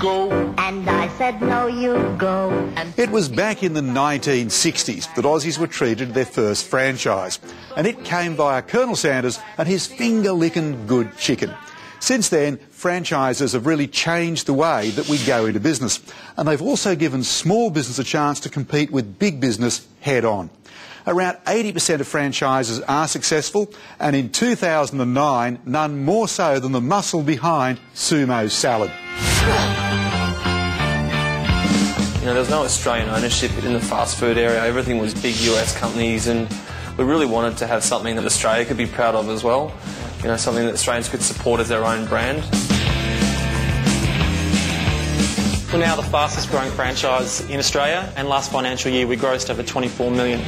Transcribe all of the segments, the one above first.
go. And I said, no, you go. It was back in the 1960s that Aussies were treated to their first franchise. And it came via Colonel Sanders and his finger-licking good chicken. Since then, franchises have really changed the way that we go into business. And they've also given small business a chance to compete with big business head-on. Around 80% of franchises are successful, and in 2009, none more so than the muscle behind SumoSalad. You know, there was no Australian ownership in the fast food area. Everything was big US companies, and we really wanted to have something that Australia could be proud of as well. You know, something that Australians could support as their own brand. We're now the fastest growing franchise in Australia, and last financial year we grossed over 24 million.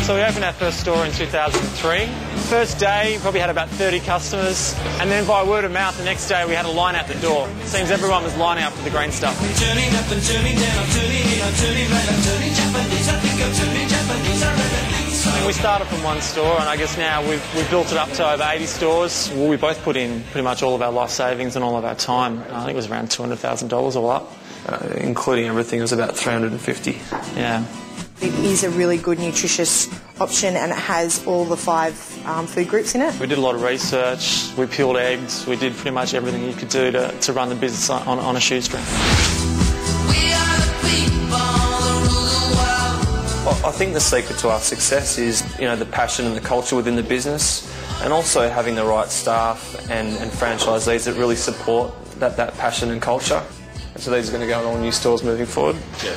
So we opened our first store in 2003. First day, we probably had about 30 customers, and then by word of mouth, the next day we had a line out the door. It seems everyone was lining up for the green stuff. I'm turning up and turning down, I'm turning in, I'm turning right, I'm turning Japanese, I think I'm turning Japanese, I reckon. I mean, we started from one store, and I guess now we've built it up to over 80 stores. Well, we both put in pretty much all of our life savings and all of our time. I think it was around $200,000 all up. Including everything, it was about 350. Yeah. It is a really good, nutritious option, and it has all the 5 food groups in it. We did a lot of research, we peeled eggs, we did pretty much everything you could do to run the business on a shoestring. I think the secret to our success is, you know, the passion and the culture within the business, and also having the right staff and franchisees that really support that passion and culture. So these are going to go in all new stores moving forward. Yeah.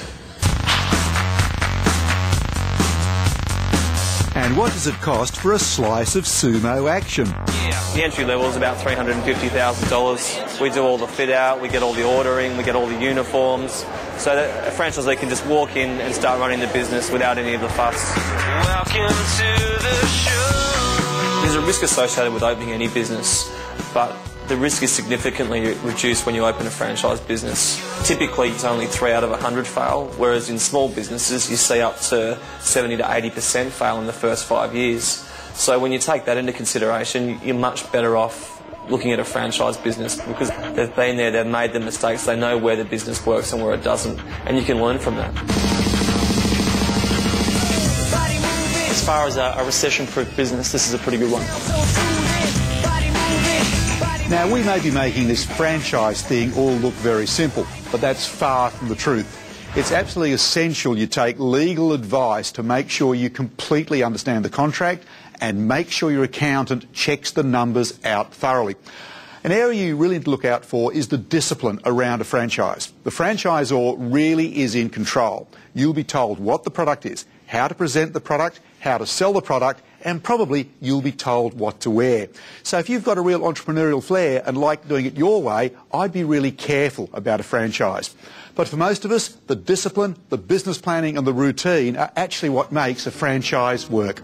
And what does it cost for a slice of sumo action? Yeah. The entry level is about $350,000. We do all the fit out, we get all the ordering, we get all the uniforms, so that a franchisee can just walk in and start running the business without any of the fuss. Welcome to the show. There's a risk associated with opening any business, but the risk is significantly reduced when you open a franchise business. Typically, it's only 3 out of 100 fail, whereas in small businesses, you see up to 70 to 80% fail in the first 5 years. So when you take that into consideration, you're much better off looking at a franchise business because they've been there, they've made the mistakes, they know where the business works and where it doesn't, and you can learn from that. As far as a recession-proof business, this is a pretty good one. Now, we may be making this franchise thing all look very simple, but that's far from the truth. It's absolutely essential you take legal advice to make sure you completely understand the contract and make sure your accountant checks the numbers out thoroughly. An area you really need to look out for is the discipline around a franchise. The franchisor really is in control. You'll be told what the product is, how to present the product, how to sell the product, and probably you'll be told what to wear. So if you've got a real entrepreneurial flair and like doing it your way, I'd be really careful about a franchise. But for most of us, the discipline, the business planning and the routine are actually what makes a franchise work.